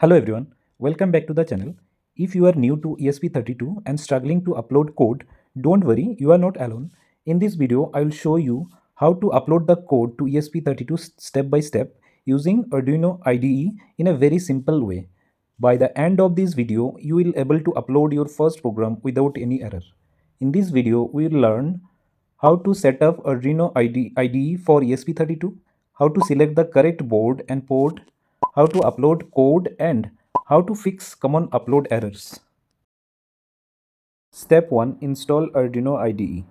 Hello everyone, welcome back to the channel. If you are new to ESP32 and struggling to upload code, don't worry, you are not alone. In this video, I will show you how to upload the code to ESP32 step by step using Arduino IDE in a very simple way. By the end of this video, you will able to upload your first program without any error. In this video, we will learn how to set up Arduino IDE for ESP32, how to select the correct board and port, how to upload code, and how to fix common upload errors. Step 1. Install Arduino IDE.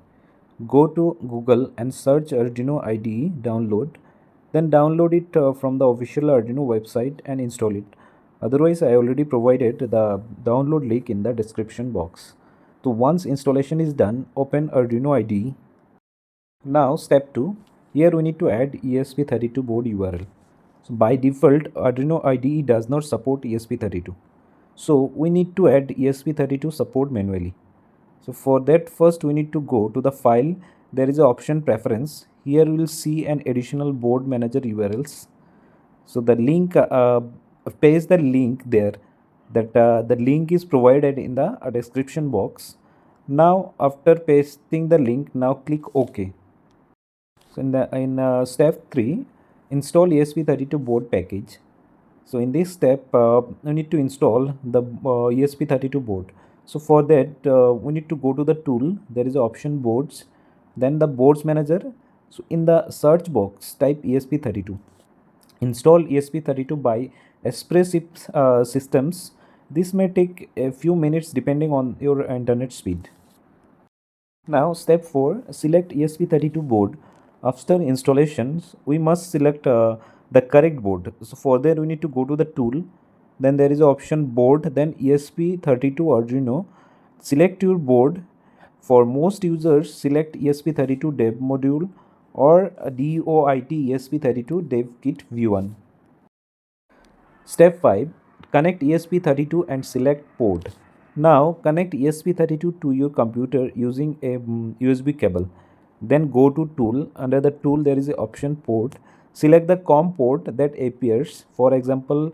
Go to Google and search Arduino IDE download. Then download it from the official Arduino website and install it. Otherwise, I already provided the download link in the description box. So once installation is done, open Arduino IDE. Now step 2. Here we need to add ESP32 board URL. So by default, Arduino IDE does not support ESP32. So we need to add ESP32 support manually. So for that, first we need to go to the file. There is an option preference. Here we will see an additional board manager URLs. So the link, paste the link there. The link is provided in the description box. Now after pasting the link, now click OK. So in step 3, install ESP32 board package. So in this step, you need to install the ESP32 board. So for that, we need to go to the tool. There is an option boards, then the boards manager. So in the search box, type ESP32. Install ESP32 by Espressif Systems. This may take a few minutes depending on your internet speed. Now step 4, select ESP32 board. After installations, we must select the correct board. So for that we need to go to the tool, then there is option board, then ESP32 Arduino. Select your board. For most users, select ESP32 Dev Module or DOIT ESP32 DevKit V1. Step 5, connect ESP32 and select port. Now connect ESP32 to your computer using a USB cable. Then go to tool. Under the tool there is a option port. Select the COM port that appears, for example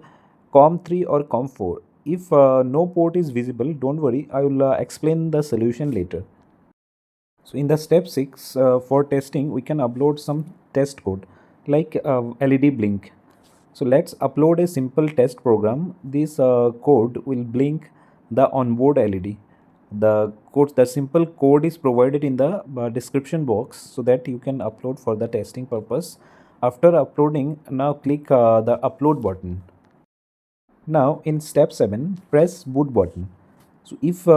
COM3 or COM4. If no port is visible, don't worry, I will explain the solution later. So in the step 6, for testing we can upload some test code like LED blink. So let's upload a simple test program. This code will blink the onboard LED. The simple code is provided in the description box so that you can upload for the testing purpose. After uploading, now click the upload button. Now in step 7, press boot button. So if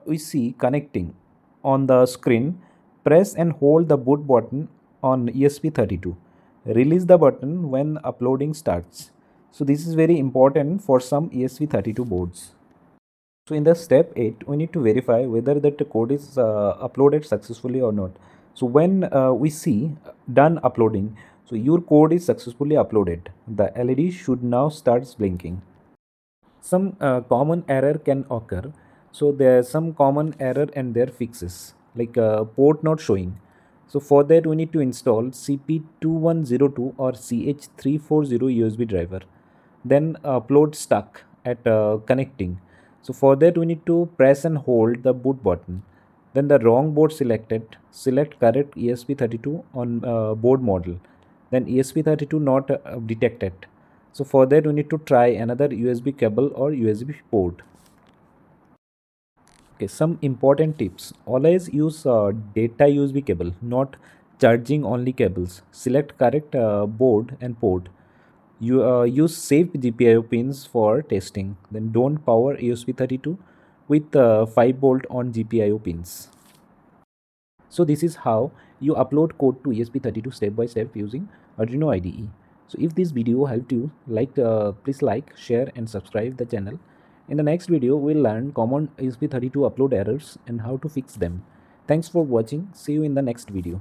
we see connecting on the screen, press and hold the boot button on ESP32. Release the button when uploading starts. So this is very important for some ESP32 boards. So in the step 8, we need to verify whether that the code is uploaded successfully or not. So when we see done uploading, so your code is successfully uploaded. The LED should now start blinking. Some common error can occur. So there are some common error and their fixes, like port not showing. So for that we need to install CP2102 or CH340 USB driver. Then upload stuck at connecting. So for that we need to press and hold the boot button. Then the wrong board selected, select correct ESP32 on board model. Then ESP32 not detected. So for that we need to try another USB cable or USB port. Okay, some important tips. Always use data USB cable, not charging only cables. Select correct board and port. You use safe GPIO pins for testing. Then don't power ESP32 with 5-volt on GPIO pins. So this is how you upload code to ESP32 step by step using Arduino IDE. So if this video helped you, please like, share and subscribe the channel. In the next video, we'll learn common ESP32 upload errors and how to fix them. Thanks for watching. See you in the next video.